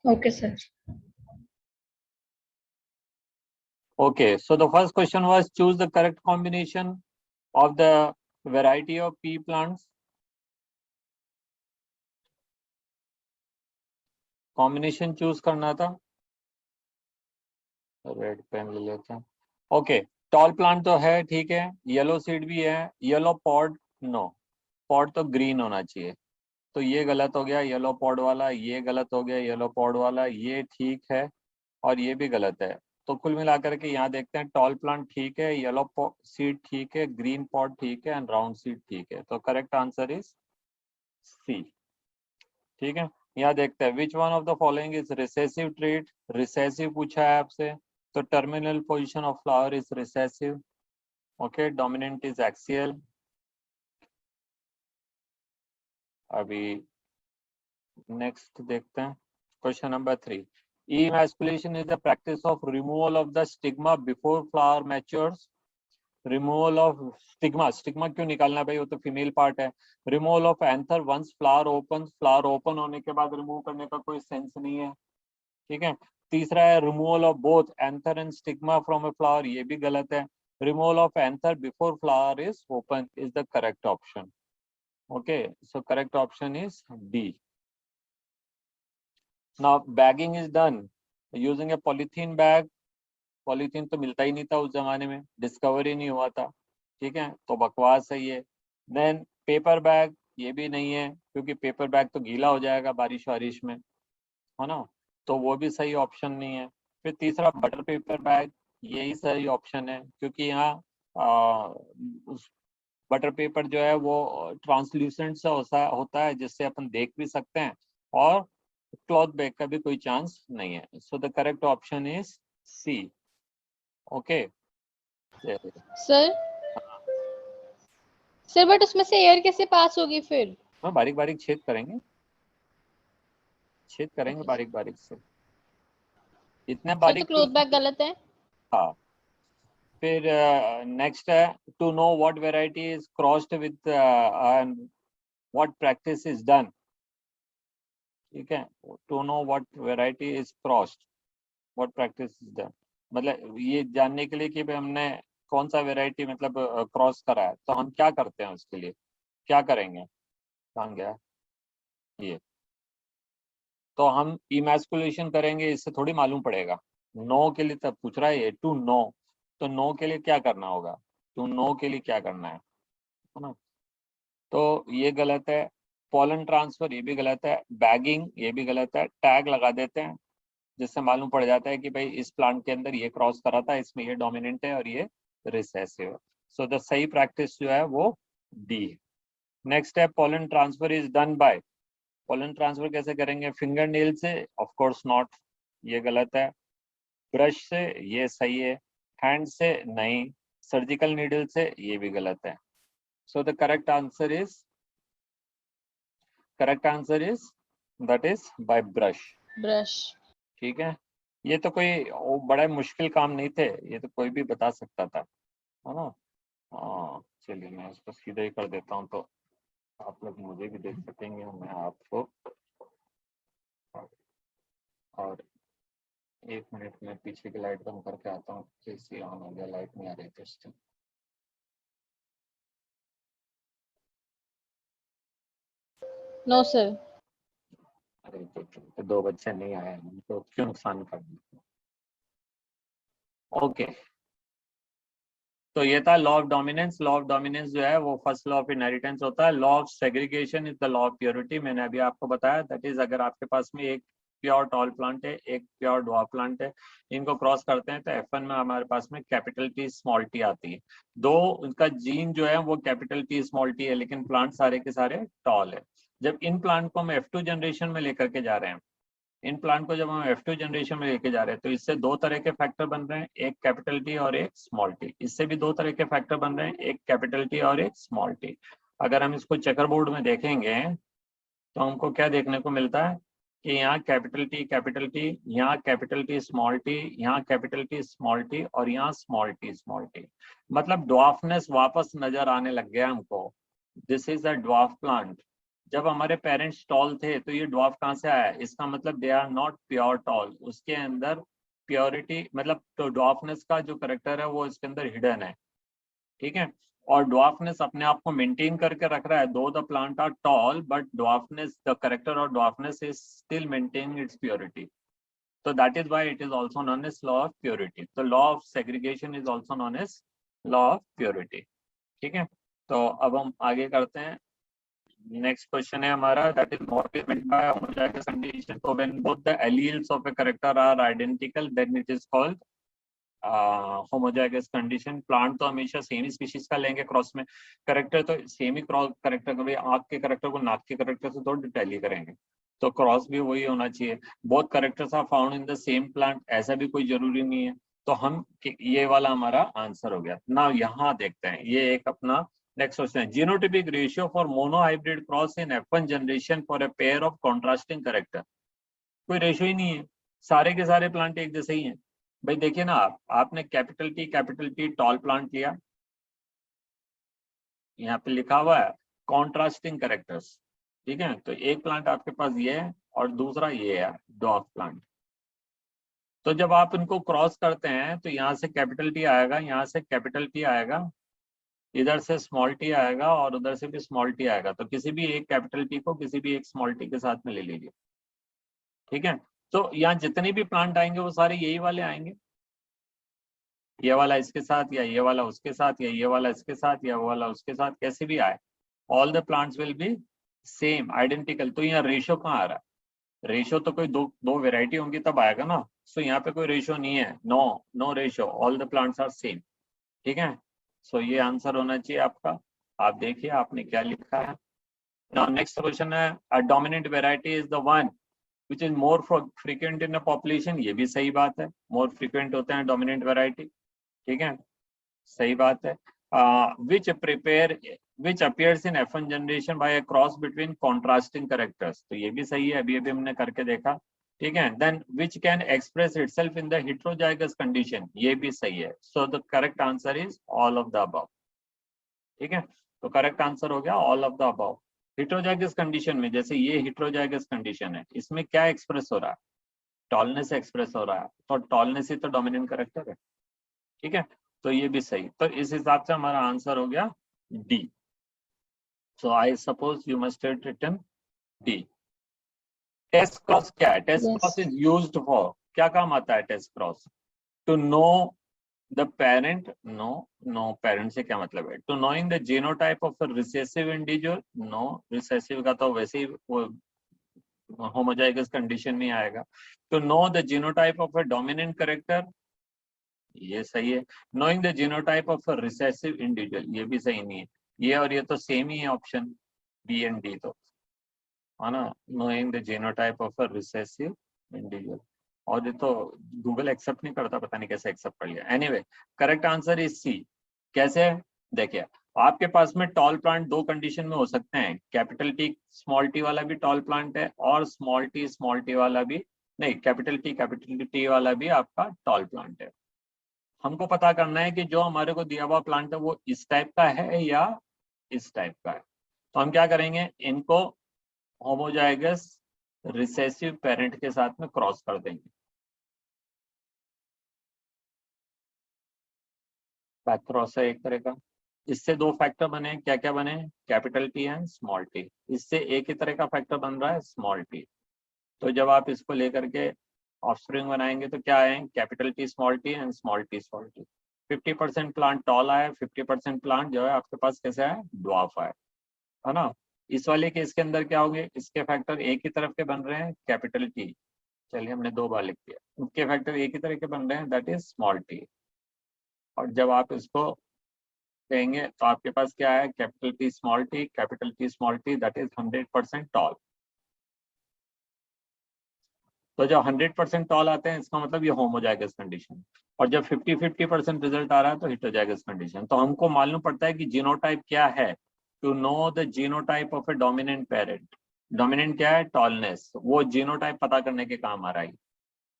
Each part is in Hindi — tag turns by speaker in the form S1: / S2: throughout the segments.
S1: Okay, sir.
S2: Okay, so the first question was choose the correct combination of the variety of pea plants. Combination choose करना था. रेड पेन ले लेते हैं. ओके, टॉल प्लांट तो है, ठीक है. येलो सीड भी है. येलो पॉड, नो, पॉड तो ग्रीन होना चाहिए. तो ये गलत हो गया येलो पॉड वाला, ये गलत हो गया येलो पॉड वाला, ये ठीक है और ये भी गलत है. तो कुल मिलाकर के यहाँ देखते हैं, टॉल प्लांट ठीक है, येलो सीड ठीक है, ग्रीन पॉड ठीक है एंड राउंड सीड ठीक है. तो करेक्ट आंसर इज सी. ठीक है, यहाँ देखते हैं विच one of the following is recessive trait. Recessive पूछा है आपसे, तो terminal position of flower is recessive. Okay, dominant is axial. अभी नेक्स्ट देखते हैं question number 3. Emasculation is the practice of removal of the stigma before flower matures. Removal of stigma, stigma क्यों निकालना भाई, वो तो फीमेल पार्ट है. Removal of anther once flower opens, flower open होने के बाद रिमूव करने का कोई सेंस नहीं है. ठीक है. तीसरा है removal of both anther and stigma from a flower, ये भी गलत है. Removal of anther before flower is open is the correct option. Okay, so correct option is D. Now bagging is done using a polythene bag. Polythene तो मिलता ही नहीं था उस जमाने में, डिस्कवर ही नहीं हुआ था. ठीक है, तो बकवास है ये. देन पेपर बैग, ये भी नहीं है क्योंकि पेपर बैग तो गीला हो जाएगा बारिश वारिश में, है ना, तो वो भी सही ऑप्शन नहीं है. फिर तीसरा बटर पेपर बैग, यही सही ऑप्शन है क्योंकि यहाँ बटर पेपर जो है वो ट्रांसल्यूसेंट सा होता है जिससे अपन देख भी सकते हैं, और क्लॉथ बैग का भी कोई चांस नहीं है. So the correct option is C. Okay
S1: sir, sir but उसमें से एयर कैसे पास होगी फिर?
S2: बारीक बारीक छेद करेंगे,
S1: Okay.
S2: बारीक बारीक से. इतने
S1: सर
S2: बारीक
S1: तो क्लॉथ बैग गलत है.
S2: हाँ. फिर नेक्स्ट है to know what variety is crossed with what practice is done. ठीक है, to know what variety is crossed, what practice is done, मतलब ये जानने के लिए कि भाई हमने कौन सा वेराइटी मतलब क्रॉस करा है, तो हम क्या करते हैं उसके लिए, क्या करेंगे. कहाँ गया ये, तो हम इमैस्कुलेशन करेंगे, इससे थोड़ी मालूम पड़ेगा. नो के लिए तब पूछ रहा है ये, टू नो, तो नो के लिए क्या करना होगा, टू नो के लिए क्या करना है ना. तो ये गलत है. पॉलन ट्रांसफर, ये भी गलत है. बैगिंग, ये भी गलत है. टैग लगा देते हैं जिससे मालूम पड़ जाता है कि भाई इस प्लांट के अंदर ये क्रॉस करा था, इसमें ये डोमिनेंट है और ये रिसेसिव. सो द सही प्रैक्टिस जो है वो डी है. नेक्स्ट है pollen transfer is done by. Pollen transfer कैसे करेंगे, फिंगर नेल से, ऑफ कोर्स नॉट, ये गलत है. ब्रश से, ये सही है. हैंड से नहीं. सर्जिकल नीडल से, ये भी गलत है. So the correct answer is that is by brush. ठीक है, ये तो कोई बड़ा मुश्किल काम नहीं थे, ये तो कोई भी बता सकता था, है ना. चलिए मैं इसको सीधा ही कर देता हूँ तो आप लोग मुझे भी देख सकेंगे, मैं आपको. और 1 मिनट में पीछे की लाइट बंद करके आता हूँ, एसी ऑन हो गया, लाइट नहीं आ रही थी इससे.
S1: No sir.
S2: अरे तो 2 बच्चे नहीं आए, उनको क्यों नुकसान करना. ओके, तो ये था law of dominance. Law of dominance जो है वो फर्स्ट लॉ ऑफ इनहेरिटेंस होता है. Law of segregation is the law of purity. मैंने अभी आपको बताया, दैट इज अगर आपके पास में एक प्योर टॉल प्लांट है, एक प्योर ड्वार्फ प्लांट है, इनको क्रॉस करते हैं तो F1 में हमारे पास में कैपिटल T स्मॉल t आती है. दो उनका जीन जो है वो कैपिटल T स्मॉल t है, लेकिन प्लांट सारे के सारे टॉल है. जब इन प्लांट को हम F2 जनरेशन में लेकर के जा रहे हैं, इन प्लांट को जब हम F2 जनरेशन में लेके जा रहे हैं, तो इससे 2 तरह के फैक्टर बन रहे हैं, एक कैपिटल T और एक स्मॉल t. इससे भी 2 तरह के फैक्टर बन रहे हैं, एक कैपिटल T और एक स्मॉल t. अगर हम इसको चेकर बोर्ड में देखेंगे तो हमको क्या देखने को मिलता है कि यहाँ कैपिटल T, यहाँ कैपिटल T स्मॉल t, यहाँ कैपिटल T स्मॉल t और यहाँ स्मॉल t. मतलब ड्वार्फनेस वापस नजर आने लग गया हमको. This is a dwarf plant. जब हमारे पेरेंट्स टॉल थे तो ये ड्वार्फ कहाँ से आया? इसका मतलब they are not pure tall, उसके अंदर प्योरिटी मतलब तो ड्वार्फनेस का जो करेक्टर है वो इसके अंदर हिडन है, ठीक है। और ड्वार्फनेस अपने आप को मेंटेन करके रख रहा है, though the plant are tall but dwarfness, the character of dwarfness is still maintaining its purity. So that is why it is also known as law of purity. The law of segregation is also known as law of purity. ठीक है, तो अब हम आगे करते हैं. नेक्स्ट क्वेश्चन है हमारा, that is Morphy meant by homozygous condition. So when both the alleles of a character are identical, then it is called homozygous condition. Plant तो हमेशा सेम ही स्पीशीज का लेंगे, क्रॉस में करेक्टर तो सेम ही क्रॉस करेक्टर करेंगे. आंख के करेक्टर को नाक के करेक्टर से थोड़ा टैली करेंगे, तो क्रॉस भी वही होना चाहिए. Both characters are found in the same plant, ऐसा भी कोई जरूरी नहीं है. तो हम ये वाला हमारा आंसर हो गया ना. यहाँ देखते हैं ये एक अपना नेक्स्ट क्वेश्चन है, genotypic ratio for monohybrid cross in F1 generation for a pair of contrasting character. कोई रेशियो ही नहीं है, सारे के सारे प्लांट एक जैसे ही हैं. भाई देखिए ना, आपने कैपिटल टी टॉल प्लांट लिया, यहाँ पे लिखा हुआ है कॉन्ट्रास्टिंग कैरेक्टर्स, ठीक है. तो एक प्लांट आपके पास ये है और दूसरा ये है ड्वार्फ प्लांट. तो जब आप इनको क्रॉस करते हैं तो यहाँ से कैपिटल टी आएगा, यहाँ से कैपिटल टी आएगा, इधर से स्मॉल टी आएगा और उधर से भी स्मॉल टी आएगा. तो किसी भी एक कैपिटल टी को किसी भी एक स्मॉल टी के साथ में ले लीजिए, ठीक है. तो यहाँ जितने भी प्लांट आएंगे वो सारे यही वाले आएंगे, ये वाला इसके साथ या ये वाला उसके साथ या ये वाला इसके साथ या वो वाला उसके साथ, कैसे भी आए, all the plants will be same identical. तो यहाँ रेशियो कहाँ आ रहा है? रेशियो तो कोई दो वेराइटी होंगी तब आएगा ना. सो यहाँ पे कोई रेशियो नहीं है, no ratio, all the plants are same, ठीक है. सो ये आंसर होना चाहिए आपका. आप देखिए आपने क्या लिखा है. नाउ नेक्स्ट क्वेश्चन है, a dominant variety is the one which is more frequent in a population. ये भी सही बात है, मोर फ्रीक्वेंट होते हैं डोमिनेंट वेराइटी, ठीक है, सही बात है. Which appears in F1 generation by a cross between contrasting characters. तो ये भी सही है, अभी हमने करके देखा, ठीक है. Then which can express itself in the heterozygous condition. ये भी सही है. So the correct answer is all of the above, ठीक है. तो करेक्ट आंसर हो गया all of the above. Heterozygous condition में, जैसे ये हेटेरोजाइगस कंडीशन है, इसमें क्या एक्सप्रेस हो रहा है? टॉलनेस एक्सप्रेस हो रहा है. तो टॉलनेस ही तो डोमिनेंट कैरेक्टर है, ठीक है. तो ये भी सही. तो इस हिसाब से हमारा आंसर हो गया D. So I suppose you must have written D. Test cross क्या है? Test cross is used for, क्या काम आता है test cross? To know the parent. Know parent से क्या मतलब है? To knowing the genotype of a recessive individual. No, recessive का तो वैसे ही वो होमोजाइगस कंडीशन में आएगा. To know the genotype of a dominant character, ये सही है. Knowing the genotype of a recessive individual, ये भी सही नहीं है. ये और ये तो सेम ही है ऑप्शन बी एंड डी, तो है ना. Knowing the genotype of a recessive individual, और ये तो गूगल एक्सेप्ट नहीं करता, पता नहीं कैसे एक्सेप्ट कर लिया. Anyway, correct answer is C. कैसे? देखिए, आपके पास में टॉल प्लांट दो कंडीशन में हो सकते हैं. कैपिटल टी स्मॉल टी वाला भी टॉल प्लांट है और स्मॉल टी वाला भी, नहीं, कैपिटल टी वाला भी आपका टॉल प्लांट है. हमको पता करना है कि जो हमारे को दिया हुआ प्लांट है वो इस टाइप का है या इस टाइप का है. तो हम क्या करेंगे, इनको होमोजाइगस रिसेसिव पेरेंट के साथ में क्रॉस कर देंगे. बैक क्रॉस है एक तरह का. इससे दो फैक्टर बने, क्या क्या बने? Capital T and small T. इससे एक ही तरह का फैक्टर बन रहा है स्मॉल टी. तो जब आप इसको लेकर के ऑफस्प्रिंग बनाएंगे तो क्या है? Capital T and small T. 50% plant tall आया, 50% प्लांट जो है आपके पास कैसे है? ड्वार्फ है ना. इस वाले केस के अंदर क्या होंगे? इसके फैक्टर एक ही तरफ के बन रहे हैं, कैपिटल टी. चलिए हमने दो बार लिख दिया. इसके फैक्टर एक ही तरह के बन रहे हैं, दैट इज स्मॉल टी. और जब आप इसको कहेंगे तो आपके पास क्या है? Capital T small T, that is 100% tall. तो जब 100% टॉल आते हैं इसका मतलब ये होमोजाइगस कंडीशन. और जब 50-50% रिजल्ट आ रहा है तो हेटेरोजाइगस कंडीशन. तो हमको मालूम पड़ता है कि जीनोटाइप क्या है. To know the genotype of a dominant parent. Dominant क्या है? टॉलनेस. वो जीनोटाइप पता करने के काम आ रहा है.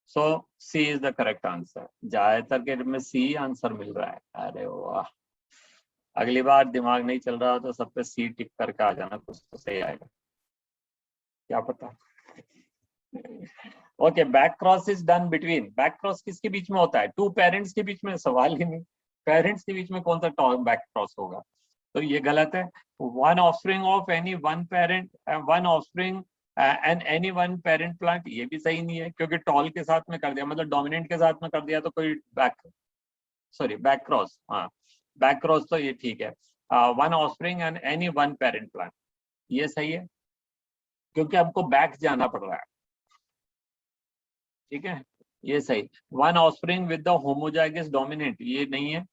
S2: सो सी इज द करेक्ट आंसर. ज्यादातर के में सी आंसर मिल रहा है. अरे वाह, अगली बार दिमाग नहीं चल रहा तो सब पे सी टिक करके आ जाना, कुछ तो सही आएगा. क्या पता। Okay, back cross is done between, back cross किसके बीच में होता है? टू पेरेंट्स के बीच में, सवाल ही नहीं, पेरेंट्स के बीच में कौन सा बैक क्रॉस होगा, तो ये गलत है। One offspring of any one parent, one offspring and any one parent plant, ये भी सही नहीं है, क्योंकि टॉल के साथ में कर दिया, मतलब डोमिनेंट के साथ में कर दिया तो कोई बैक क्रॉस, हाँ बैक क्रॉस तो ये ठीक है। One offspring and any one parent plant, ये सही है, क्योंकि हमको बैक जाना पड़ रहा है, ठीक है, ये सही। One offspring with the homozygous dominant, ये नहीं है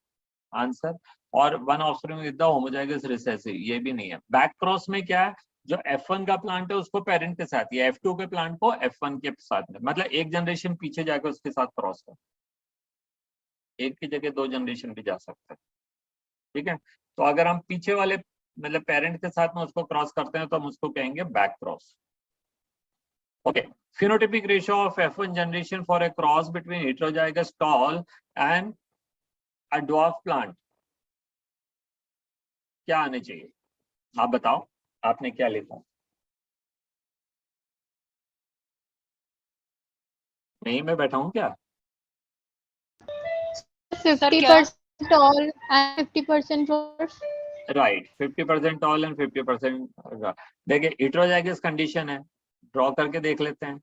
S2: आंसर, और one offspring with the homozygous recessive, ये भी नहीं है। बैक क्रॉस में क्या है, जो F1 का प्लांट है उसको पेरेंट के साथ, या F2 के प्लांट को F1 के साथ में, मतलब एक जनरेशन पीछे जाकर उसके साथ क्रॉस कर, एक की जगह दो जनरेशन भी जा सकता है, ठीक है। तो अगर हम पीछे वाले मतलब पेरेंट के साथ में उसको क्रॉस करते हैं तो हम उसको कहेंगे back cross. Okay, phenotypic ratio of F1 generation for a cross between heterozygous tall and a dwarf plant क्या आने चाहिए? आप बताओ, आपने क्या लिखा? नहीं मैं बैठा हूँ क्या?
S1: 50% tall and 50% dwarf.
S2: Right, 50% tall and 50%। देखिए हेटेरोजाइगस कंडीशन है, ड्रॉ करके देख लेते हैं।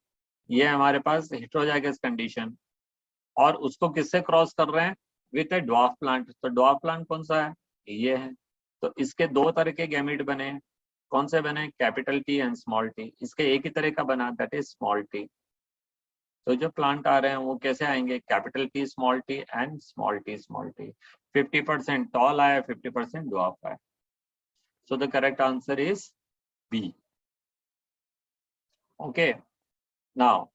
S2: ये हमारे पास हेटेरोजाइगस कंडीशन, और उसको किससे क्रॉस कर रहे हैं? With a dwarf plant. तो ड्वार्फ प्लांट कौन सा है? ये है। तो इसके दो तरह के गैमेट बने, कौन से बने? Capital T and small T. इसके एक ही तरह का बना, दैट इज स्मॉल टी। तो जो प्लांट आ रहे हैं वो कैसे आएंगे? Capital T small T and small T small T. 50% tall आया, 50% ड्वार्फ आया। So the correct answer is B. Okay. Now,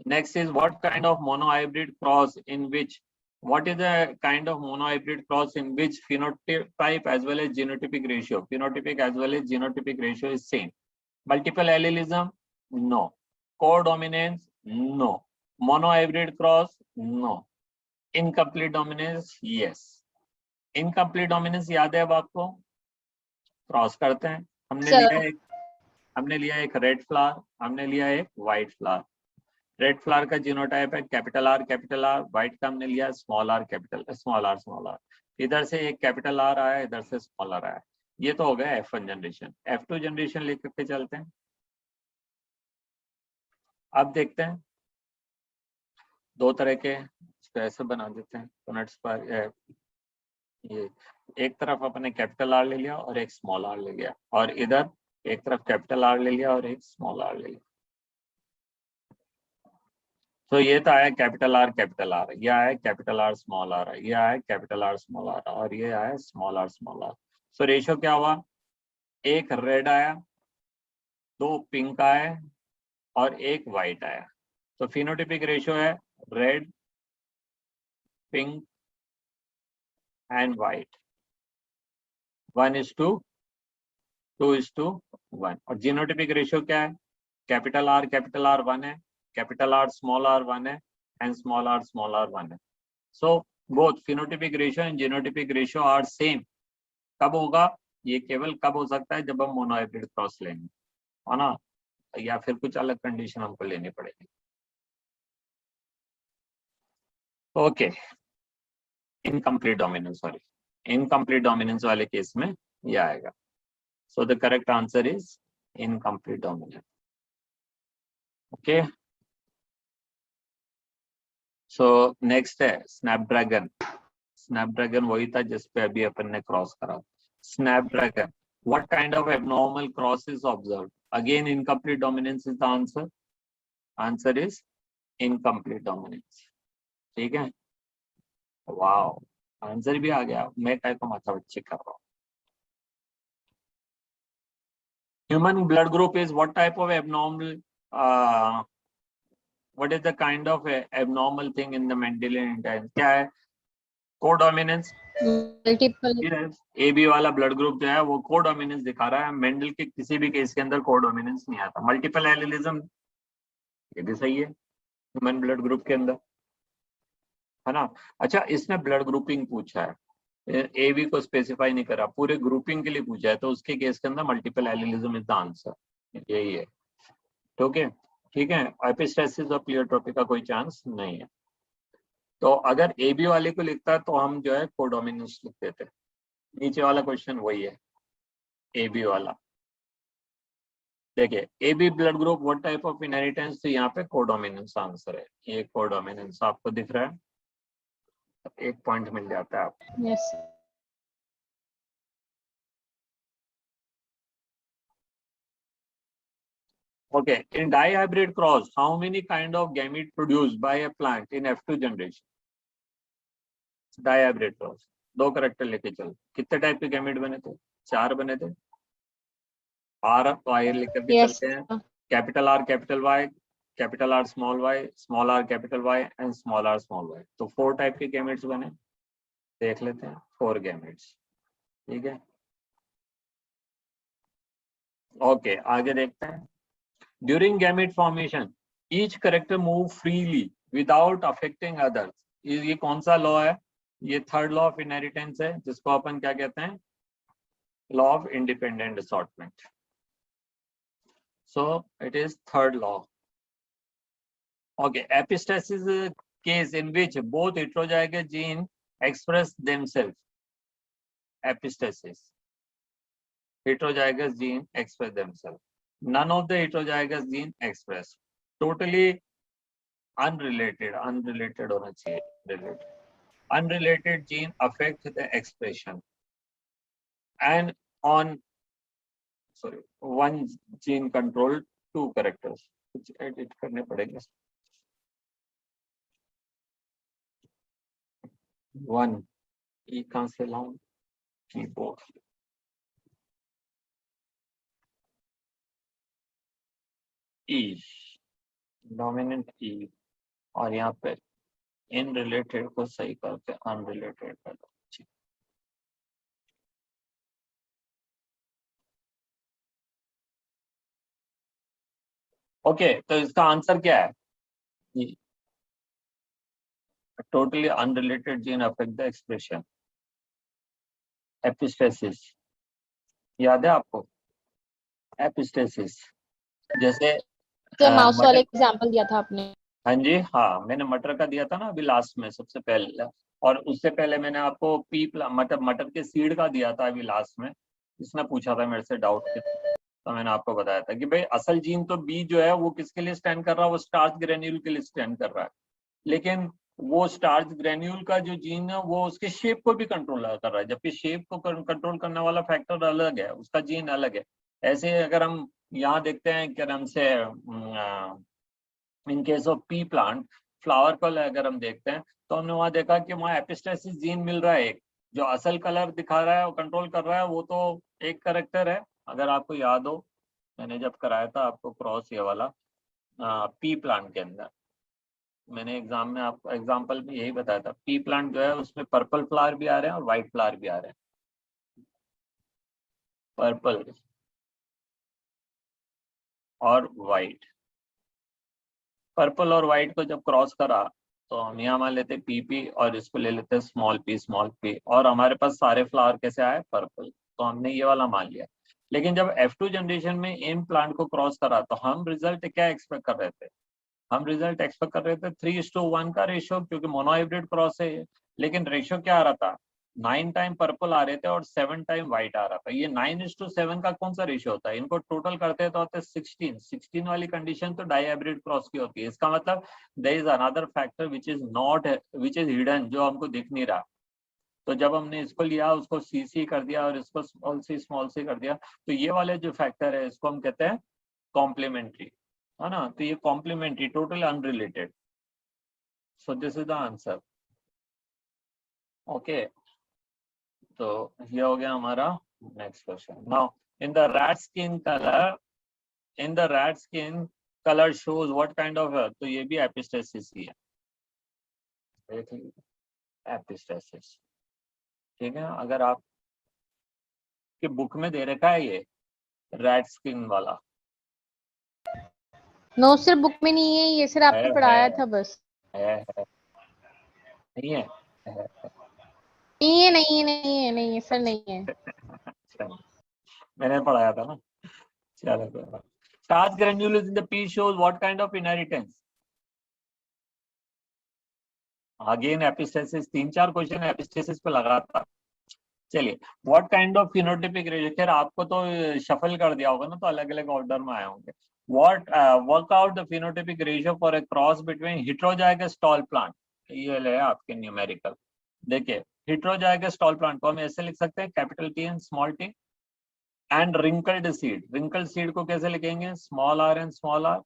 S2: next is what kind of monohybrid cross in which, what is the kind of monohybrid cross in which phenotype as well as genotypic ratio, phenotypic as well as genotypic ratio is same? Multiple allelism? No. Codominance? No. Monohybrid cross? No. Incomplete dominance? Yes. Incomplete dominance याद है अब आपको? क्रॉस करते हैं, हमने लिया एक रेड फ्लावर, हमने लिया एक व्हाइट फ्लावर। रेड फ्लावर का जीनोटाइप है कैपिटल आर, व्हाइट का हमने लिया स्मॉल आर, स्मॉल आर। इधर से एक कैपिटल आर आया, इधर से स्मॉल आर आया। ये तो हो गया F1 जनरेशन। F2 जनरेशन लेकर के चलते हैं। अब देखते हैं दो तरह के, इसको ऐसे बना देते हैं कनेक्ट्स पर। ये एक तरफ अपने कैपिटल आर ले लिया और एक स्मॉल आर ले लिया, और इधर एक तरफ कैपिटल आर ले लिया और एक स्मॉल आर ले लिया। तो ये तो आया कैपिटल आर, ये आया कैपिटल आर स्मॉल आर, ये आया कैपिटल आर स्मॉल आर, और ये आया small R small R. So ratio क्या हुआ? एक रेड आया, दो पिंक आए, और एक व्हाइट आया। तो फिनोटिपिक रेशियो है रेड, पिंक एंड व्हाइट, 1:2:1। और जीनोटिपिक रेशियो क्या है? कैपिटल आर 1 है, कैपिटल आर स्मॉल आर 1 है, एंड स्मॉल आर 1 है। So both phenotypic ratio and genotypic ratio are same. कब होगा? ये केवल कब हो सकता है? जब हम मोनोहाइब्रिड क्रॉस लेंगे, है ना, या फिर कुछ अलग कंडीशन हमको लेनी पड़ेगी। ओके, इनकम्प्लीट डोमिनेंस वाले केस में ये आएगा। सो the correct answer is incomplete dominance. Okay, so next है स्नैपड्रैगन वही था जिस पे अभी अपन ने क्रॉस करा। Snapdragon, what kind of abnormal cross is observed? Again incomplete dominance is the answer. Answer is incomplete dominance. ठीक है, वाओ आंसर भी आ गया। मैं काय को माथा बच्चे कर रहा हूँ। Human blood group is what type of abnormal, what is the kind of abnormal thing in the Mendelian inheritance? क्या है? कोडोमिनेंस।
S1: मल्टीपल
S2: AB वाला ब्लड ग्रुप जो है वो कोडोमिनेंस दिखा रहा है। मेंडल के किसी भी केस के अंदर कोडोमिनेंस नहीं आता। मल्टीपल एलिलिज्म, ये भी सही है ह्यूमन ब्लड ग्रुप के अंदर, है ना। अच्छा, इसने ब्लड ग्रुपिंग पूछा है, AB को स्पेसिफाई नहीं करा, पूरे ग्रुपिंग के लिए पूछा है, तो उसके केस के अंदर multiple allelism is the answer, यही है। ओके ठीक है, एपिस्टेसिस और प्लियोट्रोपी का कोई चांस नहीं है। तो अगर ए बी वाले को लिखता है तो हम जो है कोडोमिनेंस लिख देते। नीचे वाला क्वेश्चन वही है, ए बी वाला। देखिए A B blood group what type of inheritance, तो यहाँ पे कोडोमिनेंस आंसर है। ये कोडोमिनेंस आपको दिख रहा है, एक पॉइंट मिल जाता है आपको।
S1: Yes.
S2: Okay, in dihybrid cross, how many kind of gamete produced by a plant in F2 generation? Dihybrid cross, दो करेक्टर लेके चलो, कितने टाइप के गैमेट बने थे? 4 बने थे। आर वाई लेकर के
S1: Yes.
S2: चलते हैं, capital R capital Y, capital R small R capital Y and small R small Y. तो 4 टाइप के गैमेट्स बने, देख लेते हैं 4 गैमेट्स। ठीक है, ओके आगे देखते हैं। During gamete formation each character move freely without affecting others. ये कौन सा लॉ है? ये थर्ड लॉ ऑफ इनहेरिटेंस है, जिसको अपन क्या कहते हैं? Law of independent assortment. So it is third law. Okay, epistasis case in which both heterozygous gene express themselves. Epistasis, heterozygous gene express themselves. None of the heterozygous gene express. Totally unrelated होना चाहिए, related. Unrelated gene affect the expression. And on, sorry, one gene control 2 characters. कुछ edit करने पड़ेंगे. 1 E कहाँ से लाऊं? Keyboard. E डोमिनेंट E, और यहाँ पे इन रिलेटेड को सही करके अनरिलेटेड कर दो। ओके, तो इसका आंसर क्या है? Totally unrelated gene affect the expression. Epistasis याद है आपको? एपिस्टेसिस जैसे
S1: माउस वाले
S2: मटर,
S1: एग्जांपल दिया था आपने।
S2: हाँ जी हाँ, मैंने मटर का दिया था ना अभी लास्ट में सबसे पहले, और उससे पहले मैंने आपको मटर के सीड का दिया था अभी लास्ट में। इसने पूछा था मेरे से डाउट के, तो मैंने आपको बताया था कि भाई असल जीन तो बी जो है वो किसके लिए स्टैंड कर रहा है? वो स्टार्च ग्रेन्यूल के लिए स्टैंड कर रहा है। लेकिन वो स्टार्च ग्रेन्यूल का जो जीन है वो उसके शेप को भी कंट्रोल कर रहा है, जबकि शेप को कंट्रोल करने वाला फैक्टर अलग है, उसका जीन अलग है। ऐसे अगर हम यहाँ देखते हैं क्या नाम से, in case of P plant flower को अगर हम देखते हैं तो हमने वहां देखा कि वहाँ एपिस्टेसिस जीन मिल रहा है एक, जो असल कलर दिखा रहा है और कंट्रोल कर रहा है वो तो एक करेक्टर है। अगर आपको याद हो, मैंने जब कराया था आपको क्रॉस ये वाला पी प्लांट के अंदर, मैंने एग्जाम में आपको एग्जाम्पल में यही बताया था। पी प्लांट जो है उसमें पर्पल फ्लावर भी आ रहे हैं और व्हाइट फ्लावर भी आ रहे हैं। पर्पल और व्हाइट, पर्पल और व्हाइट को जब क्रॉस करा तो हम यहाँ मान लेते पीपी और इसको ले लेते स्मॉल पी, और हमारे पास सारे फ्लावर कैसे आए? पर्पल, तो हमने ये वाला मान लिया। लेकिन जब F2 जनरेशन में इन प्लांट को क्रॉस करा तो हम रिजल्ट क्या एक्सपेक्ट कर रहे थे? हम रिजल्ट एक्सपेक्ट कर रहे थे 3:1 का रेशियो, क्योंकि मोनोहाइब्रिड क्रॉस है। लेकिन रेशियो क्या आ रहा था? 9 टाइम पर्पल आ रहे थे और 7 टाइम व्हाइट आ रहा था। ये 9:7 का कौन सा रेशियो होता है? इनको टोटल करते तो होते 16 वाली कंडीशन तो डाईहाइब्रिड क्रॉस की होती है। इसका मतलब there is another factor which is hidden, जो हमको दिख नहीं रहा। तो जब हमने इसको लिया, उसको सी कर दिया और इसको स्मॉल सी कर दिया, तो ये वाले जो फैक्टर है इसको हम कहते हैं कॉम्प्लीमेंट्री, है ना? तो ये complementary, totally unrelated. So this is the answer. Okay, तो ये हो गया हमारा next question. Now in the rat skin colour shows what kind of, तो ये भी एपिस्टेसिस ही है, देख लीजिए एपिस्टेसिस। ठीक है, अगर आप के बुक में दे रखा है ये रैट स्किन वाला,
S1: नो सिर्फ बुक में नहीं है, ये सिर्फ आपने पढ़ाया था बस।
S2: है नहीं है,
S1: नहीं है सर, नहीं है।
S2: मैंने पढ़ाया था ना। चलो Starch granules in the pea shows what kind of inheritance? Again epistasis, 3-4 question epistasis पे लगातार. चलिए, what kind of phenotypic ratio? खैर आपको तो shuffle कर दिया होगा ना, तो अलग अलग ऑर्डर में आए होंगे. What work out the phenotypic ratio for a cross between heterozygous tall plant? ये ले आपके न्यूमेरिकल. देखिए, heterozygous tall plant को हम ऐसे लिख सकते हैं, capital T and small t, and wrinkled seed. wrinkled seed को कैसे लिखेंगे? Small r and small r.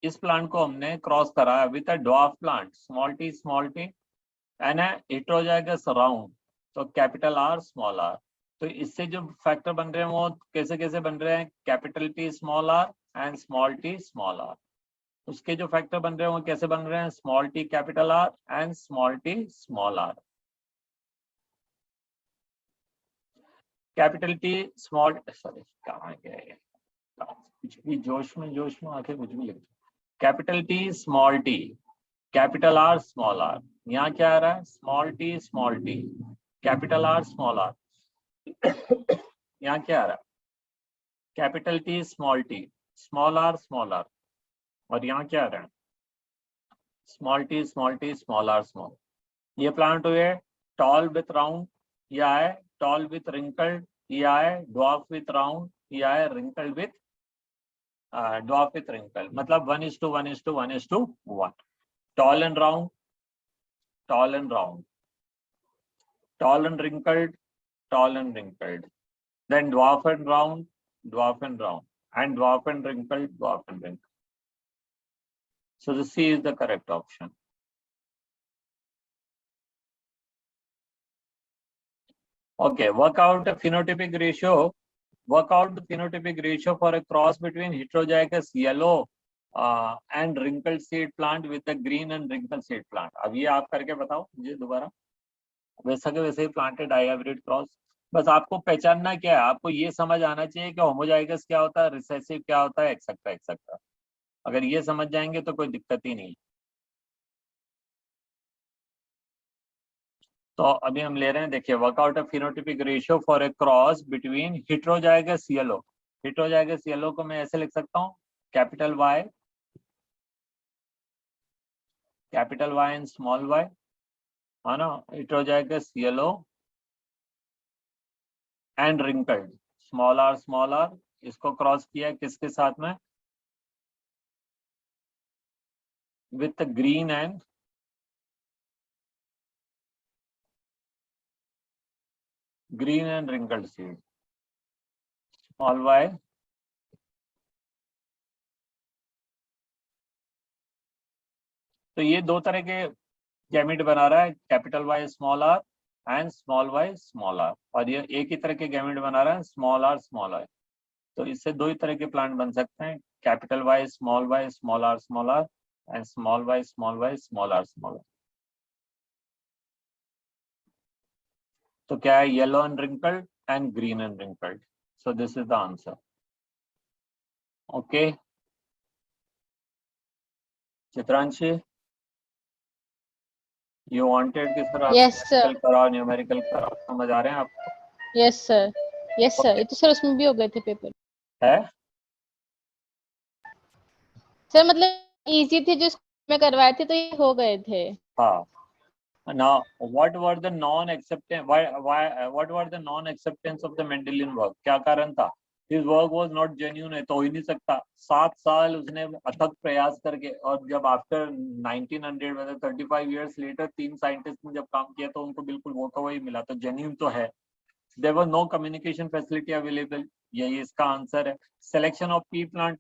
S2: इस प्लांट को हमने क्रॉस कराया with a dwarf plant, small t and heterozygous round, तो कैपिटल R स्मॉल r. तो इससे जो फैक्टर बन रहे हैं वो कैसे कैसे बन रहे हैं? Capital T small r and small t small r. उसके जो फैक्टर बन रहे हैं वो कैसे बन रहे हैं? Small t capital R and small t small r. Capital T small, sorry कहाँ गए, कुछ भी जोश में आके कुछ भी लिख दो. Capital T small t capital R small r. यहाँ क्या आ रहा है? Small t capital R small r. यहाँ क्या आ रहा है? Capital T small r small r. और यहाँ क्या आ रहा है? Small t small r small. ये प्लांट हुए टॉल विथ राउंड, या है टॉल विथ रिंकल्ड, या है ड्वार्फ विथ राउंड, या है wrinkled with dwarf with wrinkled. मतलब 1:1:1:1. Tall and round, tall and round, tall and wrinkled, tall and wrinkled. Then dwarf and round, and dwarf and wrinkled, dwarf and wrinkled. So the C is the correct option. Okay, work out the phenotypic ratio. Work out the phenotypic ratio for a cross between heterozygous yellow and wrinkled seed plant with the green and wrinkled seed plant. अब ये आप करके बताओ मुझे दोबारा. वैसा के वैसे ही प्लांटेड हाइब्रिड क्रॉस. बस आपको पहचानना क्या है, आपको ये समझ आना चाहिए कि होमोजाइगस क्या होता है, रिसेसिव क्या होता है, एक्सेट्रा एक्सेट्रा. अगर ये समझ जाएंगे तो कोई दिक्कत ही नहीं. तो अभी हम ले रहे हैं, देखिए, workout a phenotypic ratio for a cross between heterozygous yellow. Heterozygous yellow को मैं ऐसे लिख सकता हूँ, capital Y and small y, है ना. Heterozygous yellow and wrinkled, small r. इसको क्रॉस किया किसके साथ में? With green and wrinkled seed, small y तो ये दो तरह के गैमेट बना रहा है, capital Y small r and small y small r. और ये एक ही तरह के गैमेट बना रहा है, स्मॉल r स्मॉल i. तो इससे दो ही तरह के प्लांट बन सकते हैं, capital Y small r small r and small y small r small r. तो क्या है? Yellow and wrinkled and green and wrinkled. So this is the answer. Okay Chitranshi, you wanted कि सर आप न्यूमेरिकल कराओ, न्यूमेरिकल कराओ, समझ आ रहे हैं आपको?
S1: यस सर, ये तो सर उसमें भी हो गए थे पेपर
S2: है
S1: सर, मतलब इजी थे जो में करवाए थे तो ये हो गए थे.
S2: हाँ. Now, what were the non-acceptance? What were the non-acceptance of the Mendelian work? क्या कारण था? His work was not genuine. है तो हो ही नहीं सकता. 7 साल उसने अथक प्रयास करके, और जब after 1900 मतलब 35 years later 3 साइंटिस्ट ने जब काम किया तो उनको बिल्कुल वो का वही मिला, तो genuine तो है. There was no communication facility available. यही इसका आंसर है. Selection of pea plant,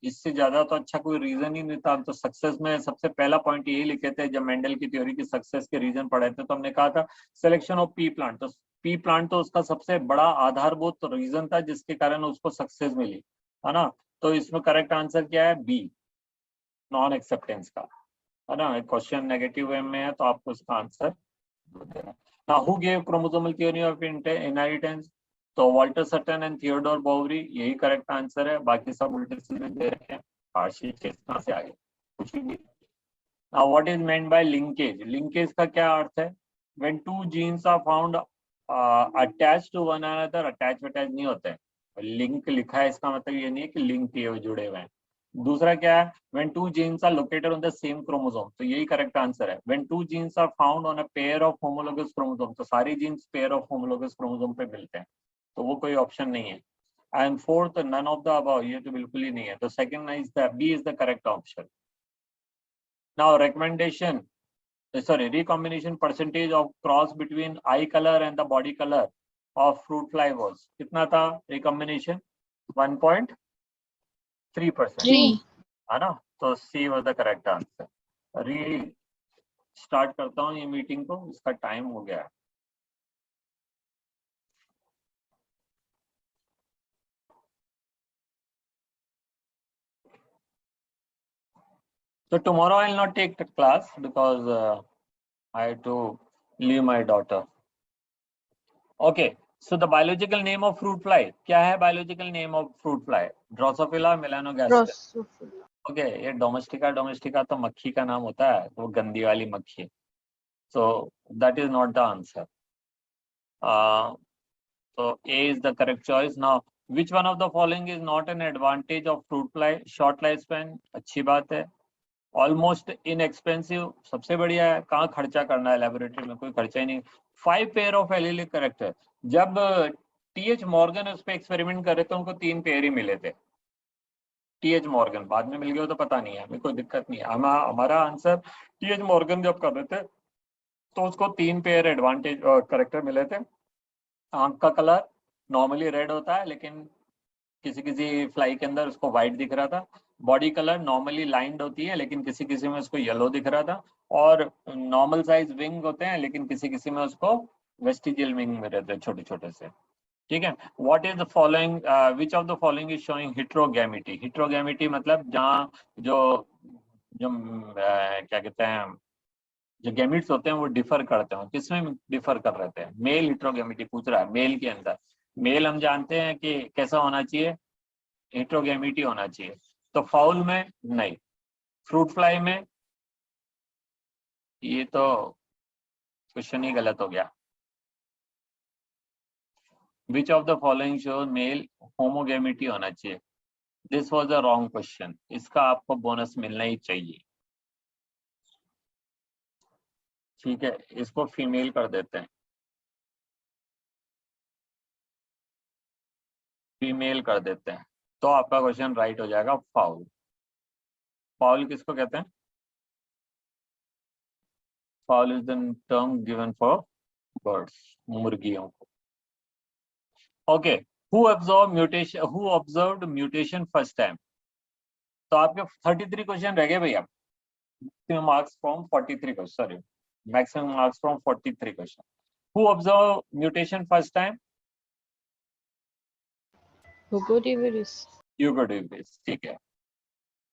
S2: इससे ज्यादा तो अच्छा कोई रीजन ही नहीं था. तो सक्सेस में सबसे पहला पॉइंट यही लिखे थे जब मेंडल की थ्योरी की सक्सेस के रीजन पढ़े थे, तो हमने कहा था सिलेक्शन ऑफ पी प्लांट. तो पी प्लांट तो उसका सबसे बड़ा आधारभूत रीजन था जिसके कारण उसको सक्सेस मिली, है ना. तो इसमें करेक्ट आंसर क्या है? बी, नॉन एक्सेप्टेंस का, है ना. क्वेश्चन नेगेटिव वे में है तो आपको इसका आंसर देना. Now who give chromosomal theory of inheritance? तो Walter Sutton and Theodore Boveri, यही करेक्ट आंसर है. बाकी सब उल्टे सीधे दे रखे हैं. आशीष चेतना से आगे कुछ भी. Now what is meant by linkage? Linkage का क्या अर्थ है? When two genes are found attached to one another, attach नहीं होते हैं, लिंक लिखा है इसका मतलब ये नहीं है कि लिंक किए हुए जुड़े हुए हैं। दूसरा क्या है, when two genes are located on the same chromosome, तो यही करेक्ट आंसर है। When two genes are found on a pair of homologous chromosome, तो सारी genes pair of homologous chromosome पे मिलते हैं, तो वो कोई ऑप्शन नहीं है। And fourth none of the above, ये तो बिल्कुल ही नहीं है, तो second is the B is the correct option. Now recommendation, sorry, recombination percentage of cross between eye color and the body color of fruit fly was कितना था recombination? 1.3%,
S1: 3.
S2: है ना? तो C was the correct answer. री स्टार्ट करता हूँ ये मीटिंग को, इसका टाइम हो गया है। So tomorrow I will not take the class because I have to leave my daughter. Okay. So the biological name of fruit fly, क्या है biological name of fruit fly? Drosophila melanogaster.
S1: Drosophila.
S2: Okay, ये डोमेस्टिका तो मक्खी का नाम होता है, वो गंदी वाली मक्खी, so that is not the answer. तो A is the correct choice. Now which one of the following is not an advantage of fruit fly? Short life span, अच्छी बात है। ऑलमोस्ट इनएक्सपेंसिव, सबसे बढ़िया है। कहाँ खर्चा करना है लेबोरेटरी में, कोई खर्चा ही नहीं। 5 पेयर ऑफ एलीलिक करेक्ट है। जब टीएच मॉर्गन उस पर एक्सपेरिमेंट कर रहे थे, उनको 3 पेयर ही मिले थे। टीएच मॉर्गन बाद में मिल गया तो पता नहीं है, हमें कोई दिक्कत नहीं है। हमारा आंसर टीएच मॉर्गन जब कर रहे थे तो उसको 3 पेयर एडवांटेज करेक्टर मिले थे। आंख का कलर नॉर्मली रेड होता है, लेकिन किसी किसी फ्लाई के अंदर उसको व्हाइट दिख रहा था। बॉडी कलर नॉर्मली लाइंड होती है, लेकिन किसी किसी में उसको येलो दिख रहा था। और नॉर्मल साइज विंग होते हैं, लेकिन किसी किसी में उसको वेस्टिजियल विंग में रहते हैं, छोटे छोटे से। ठीक है। What is the following, which of the following is showing heterogamety? Heterogamety मतलब जहाँ जो जो क्या कहते हैं, जो गैमिट्स होते हैं वो डिफर करते हैं। किसमें डिफर कर रहे थे? मेल हेटेरोगैमेटी पूछ रहा है, मेल के अंदर। मेल हम जानते हैं कि कैसा होना चाहिए, हेटेरोगैमेटी होना चाहिए। तो फाउल में नहीं, फ्रूट फ्लाई में, ये तो क्वेश्चन ही गलत हो गया। Which of the following show male homogamety होना चाहिए? This was a wrong question, इसका आपको बोनस मिलना ही चाहिए। ठीक है, इसको फीमेल कर देते हैं, फीमेल कर देते हैं, तो आपका क्वेश्चन राइट हो जाएगा। फाउल, फाउल किसको कहते हैं? Foul is the term given for birds, मुर्गियों को। Okay, who observed mutation first time? तो आपके 33 क्वेश्चन रह गए भैया। maximum marks from 43 questions, sorry, maximum marks from 43 questions. Who observed mutation first time?
S1: Hugo de Vries.
S2: Hugo de Vries, ठीक है।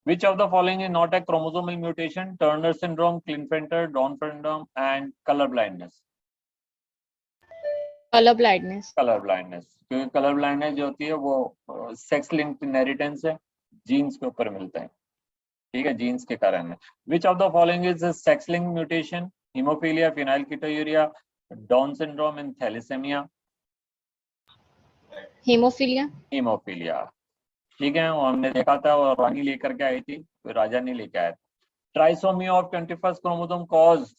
S2: Which of the following is not a chromosomal mutation? Turner syndrome, Klinefelter, Down syndrome, and color blindness.
S1: Color blindness.
S2: Colour blindness, क्योंकि कलर ब्लाइंडनेस जो होती है वो सेक्स लिंक्ड इनहेरिटेंस है, जीन्स के ऊपर मिलता है। ठीक है, जीन्स के कारण है। Which of the following is sex linked mutation? Haemophilia, phenylketonuria, Down syndrome and thalassaemia.
S1: Hemophilia.
S2: Haemophilia, ठीक है, वो हमने देखा था और रानी लेकर के आई थी, तो राजा नहीं लेके आया। Trisomy of 21st chromosome cause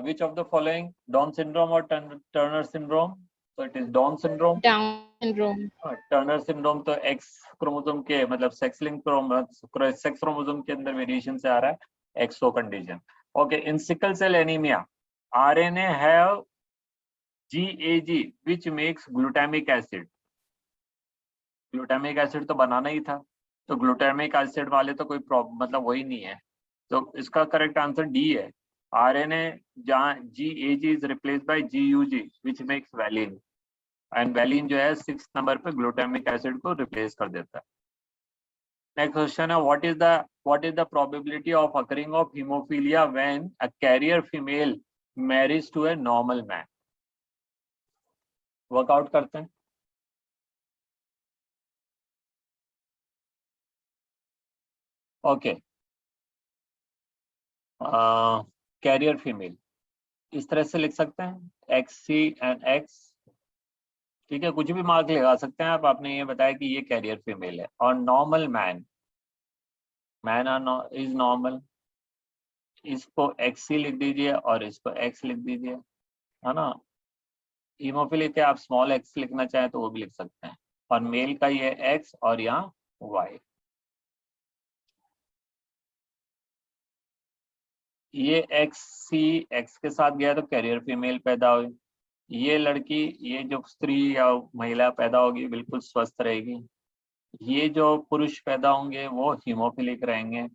S2: which of the following? Down syndrome और टर्नर सिंड्रोम? तो it is down syndrome.
S1: Down syndrome.
S2: Turner syndrome तो एक्स क्रोमोसोम के मतलब सेक्स क्रोमोसोम के अंदर वेरिएशन से आ रहा है, XO condition. Okay, in sickle cell anaemia RNA have GAG which makes glutamic acid. Glutamic acid तो बनाना ही था, तो ग्लूटामिक एसिड वाले तो कोई प्रॉब्लम मतलब वही नहीं है, तो इसका करेक्ट आंसर डी है। आरएनए जहाँ GAG is replaced by GUG which makes valine, and valine जो है 6 नंबर पे ग्लूटामिक एसिड को रिप्लेस कर देता है। नेक्स्ट क्वेश्चन है, what is the probability of occurring of hemophilia when a carrier female marries to a normal man? Workout करते हैं। ओके, कैरियर फीमेल इस तरह से लिख सकते हैं, XC and X ठीक है, कुछ भी मार्क लगा सकते हैं आप। आपने ये बताया कि ये कैरियर फीमेल है। और normal man, man R is normal, इसको एक्सी लिख दीजिए और इसको एक्स लिख दीजिए, है ना। हीमोफिलिक है, आप स्मॉल एक्स लिखना चाहें तो वो भी लिख सकते हैं। और मेल का ये एक्स और यहाँ वाई। ये एक्स सी एक्स के साथ गया तो कैरियर फीमेल पैदा हुई। ये लड़की, ये जो स्त्री या महिला पैदा होगी बिल्कुल स्वस्थ रहेगी। ये जो पुरुष पैदा होंगे वो हीमोफिलिक रहेंगे।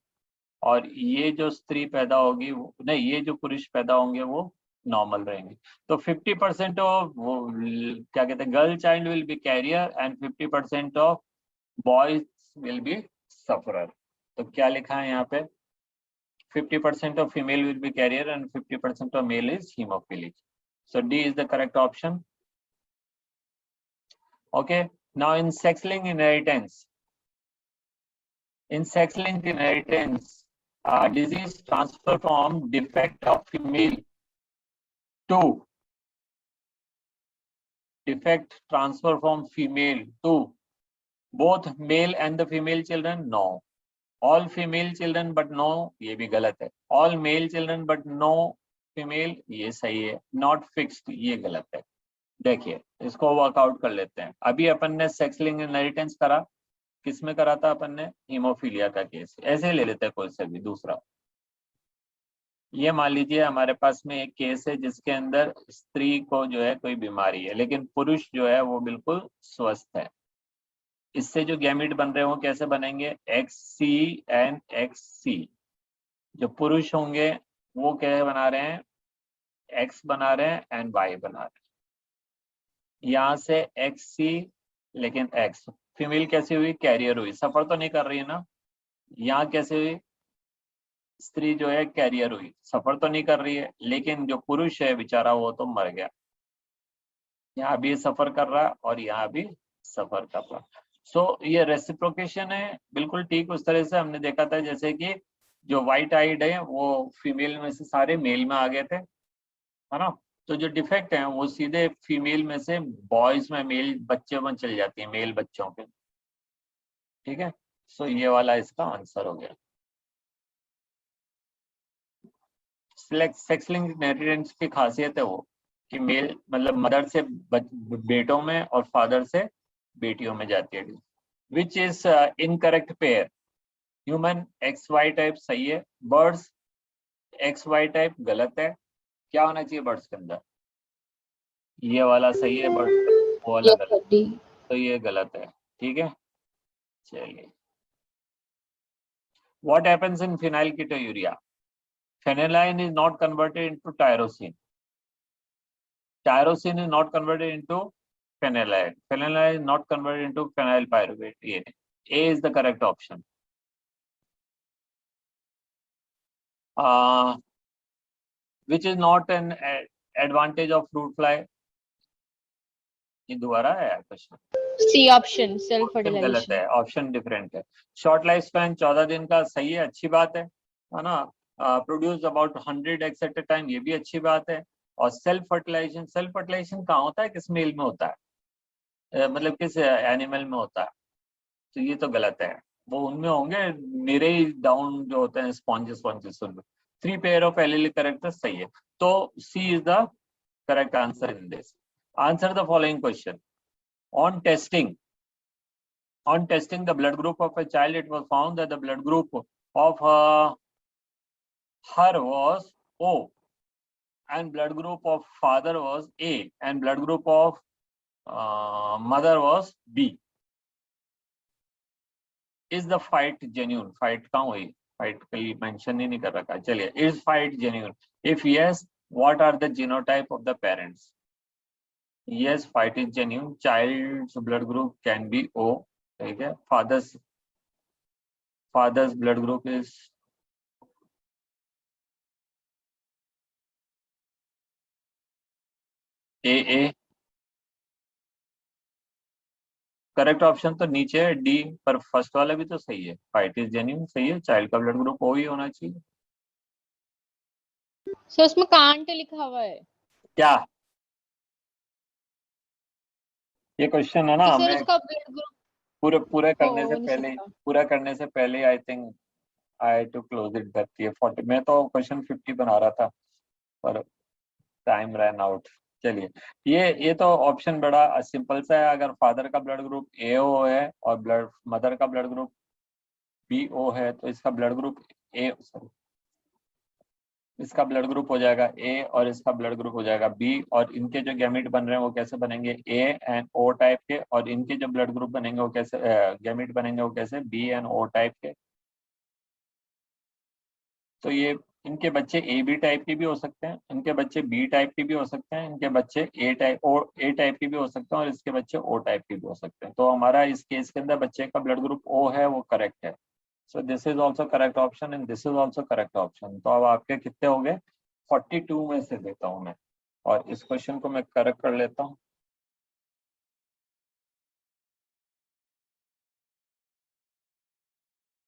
S2: और ये जो स्त्री पैदा होगी नहीं, ये जो पुरुष पैदा होंगे वो नॉर्मल रहेंगे। तो 50% ऑफ वो क्या कहते हैं, girl child will be carrier and 50% of boys will be sufferer. तो क्या लिखा है यहाँ पे, 50% of female will be carrier and 50% of male is hemophilic. So D is the correct option. Okay. Now in sex-linked inheritance, disease transfer from defect of female to defect transfer from female to both male and the female children. No. All female children but no, ये भी गलत है. All male children but no female, ये सही है. नॉट फिक्स्ड, ये गलत है. देखिए इसको वर्कआउट कर लेते हैं. अभी अपन ने सेक्स लिंक्ड इनहेरिटेंस करा, किसमें करा था अपन ने, हीमोफीलिया का केस. ऐसे ले लेते हैं कोई से भी दूसरा. ये मान लीजिए हमारे पास में एक केस है जिसके अंदर स्त्री को जो है कोई बीमारी है लेकिन पुरुष जो है वो बिल्कुल स्वस्थ है. इससे जो गैमिट बन रहे हैं वो कैसे बनेंगे, एक्स सी एंड एक्स सी. जो पुरुष होंगे वो क्या बना रहे हैं, एक्स बना रहे हैं एंड वाई बना रहे हैं. यहाँ से एक्स सी लेकिन एक्स. फीमेल कैसी हुई, कैरियर हुई, सफर तो नहीं कर रही है ना. यहाँ कैसे हुई, स्त्री जो है कैरियर हुई, सफर तो नहीं कर रही है, लेकिन जो पुरुष है बेचारा वो तो मर गया. यहाँ भी सफर कर रहा और यहाँ भी सफर कर रहा. सो ये रेसिप्रोकेशन है, बिल्कुल ठीक उस तरह से हमने देखा था जैसे कि जो व्हाइट आइड है वो फीमेल में से सारे मेल में आ गए थे, है ना. तो जो डिफेक्ट है वो सीधे फीमेल में से बॉयज में, मेल बच्चों में चल जाती है, मेल बच्चों पे. ठीक है, सो ये वाला इसका आंसर हो गया. सेक्स लिंक्ड इनहेरिटेंस की खासियत है वो कि मेल मतलब मदर से बेटों में और फादर से बेटियों में जाती है. Which is incorrect pair, human X Y type सही है, बर्ड्स एक्स वाई टाइप गलत है. क्या होना चाहिए बर्ड्स के अंदर, ये वाला सही है, बर्ड्स वो वाला गलत, तो ये गलत है. ठीक है, चलिए. What happens in phenylketonuria? Phenylalanine is not converted into tyrosine. Tyrosine is not converted into phenylalanine. Phenylalanine is not converted into phenylpyruvate. A is the correct option. Which is not an advantage of fruit fly? ये दोबारा है क्वेश्चन.
S1: सी ऑप्शन, सेल्फ
S2: गलत
S1: फर्टिलाइजेशन.
S2: है, ऑप्शन डिफरेंट है. शॉर्ट लाइफ स्पैन 14 दिन का सही है, अच्छी बात है ना. Produce about 100 eggs at a time, ये भी अच्छी बात है. और सेल्फ फर्टिलाइजेशन कहाँ होता है, किस मेल में होता है, मतलब किस एनिमल में होता है, तो ये तो गलत है. वो उनमें होंगे मेरे ही डाउन जो होते हैं स्पॉन्जेस उनमें. 3 पेयर ऑफ एलिलिक कैरेक्टर सही है. तो C is the correct answer in this. Answer the following question. On testing the blood group of a child, it was found that the blood group of her was O, and blood group of father was A, and blood group of mother was B. Is the fight genuine? Fight कहाँ हुई? Fight कहीं mention ही नहीं कर रखा. चलिए, is fight genuine? If yes, what are the genotype of the parents? Yes, fight is genuine. Child's blood group can be O. ठीक है. Father's blood group is AA. Correct option तो नीचे है डी, पर फर्स्ट वाला भी तो सही है. फाइट इज जेन्युइन सही है, चाइल्ड का ब्लड ग्रुप O ही होना चाहिए.
S1: सो उसमें कांट लिखा हुआ है.
S2: क्या ये क्वेश्चन है ना,
S1: तो सर
S2: हमें
S1: उसका ब्लड ग्रुप
S2: पूरे करने
S1: हो
S2: से
S1: नहीं
S2: पहले,
S1: सकता।
S2: पूरा करने से पहले I think I to close it that ये 40, मैं तो क्वेश्चन 50 बना रहा था पर टाइम रन आउट। चलिए, ये तो ऑप्शन बड़ा सिंपल सा है। अगर फादर का ब्लड ग्रुप AO है और ब्लड मदर का ब्लड ग्रुप BO है तो इसका ब्लड ग्रुप A, सॉरी, इसका ब्लड ग्रुप हो जाएगा A और इसका ब्लड ग्रुप हो जाएगा B, और इनके जो गैमेट बन रहे हैं वो कैसे बनेंगे, A एंड O टाइप के, और इनके जो ब्लड ग्रुप बनेंगे वो कैसे गैमेट बनेंगे वो कैसे, B एंड O टाइप के। तो ये इनके बच्चे AB टाइप के भी हो सकते हैं, इनके बच्चे B टाइप के भी हो सकते हैं, इनके बच्चे A टाइप के भी हो सकते हैं, और इसके बच्चे O टाइप के भी हो सकते हैं। तो हमारा इस केस के अंदर बच्चे का ब्लड ग्रुप O है, वो करेक्ट है। सो this is also correct option and this is also correct option. तो अब आपके कितने हो गए, 42 में से देता हूं मैं, और इस क्वेश्चन को मैं करेक्ट कर लेता हूँ।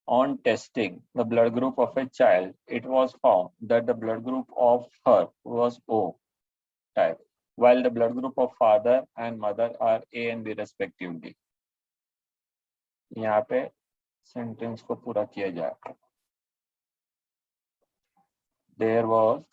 S2: On testing the blood group of a child, it was found that the blood group of her was O type, while the blood group of father and mother are A and B respectively. यहाँ पे सेंटेंस को पूरा किया जाए। There was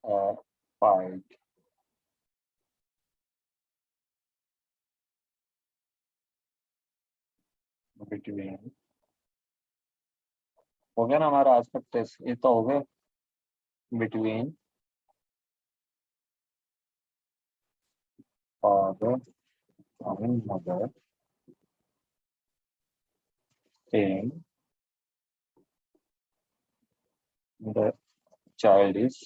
S2: a fight between, हो गया ना हमारा आज का टेस्ट, ये तो हो गए, between father and mother saying the child is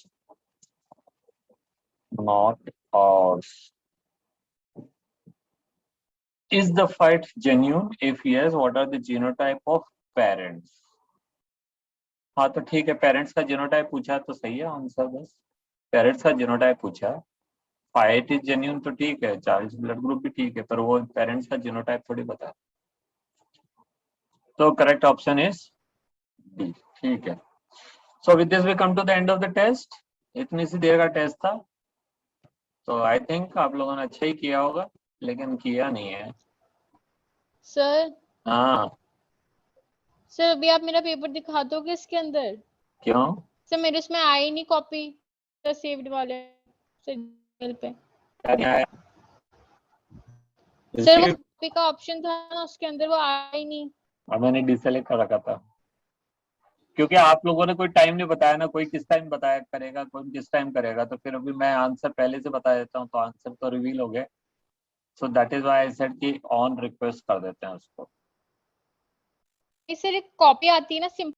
S2: not ours. Is the fight genuine? If yes, what are the genotype of parents? हाँ तो ठीक है, पेरेंट्स का जीनोटाइप पूछा तो सही है आंसर, बस पेरेंट्स का जीनोटाइप पूछा। फाइट इज जेन्यून तो ठीक है, चाइल्ड ब्लड ग्रुप भी ठीक है, पर वो पेरेंट्स का जीनोटाइप थोड़ी बता। तो करेक्ट ऑप्शन इज डी। ठीक है, so with this we come to the end of the test. इतनी सी देर का टेस्ट था, तो आई थिंक आप लोगों ने अच्छा ही किया होगा, लेकिन किया नहीं है।
S1: सर
S2: हाँ,
S1: सर अभी आप मेरा पेपर दिखा दोगे इसके अंदर?
S2: क्यों?
S1: सर मेरे इसमें आई नहीं कॉपी सेव्ड वाले सर email पे।
S2: क्या नहीं आया?
S1: सर वो
S2: रिसीव,
S1: कॉपी का ऑप्शन था ना उसके अंदर, वो आया ही नहीं।
S2: मैंने डिसेलेक्ट कर रखा था, क्योंकि आप लोगों ने कोई टाइम नहीं बताया ना, कोई किस टाइम बताया करेगा, कोई किस टाइम करेगा, तो फिर अभी मैं आंसर पहले से बता देता हूँ तो आंसर तो रिवील हो गए। सो that is why I said कि ऑन रिक्वेस्ट कर देते हैं उसको।
S1: सर एक कॉपी आती है ना सिंपल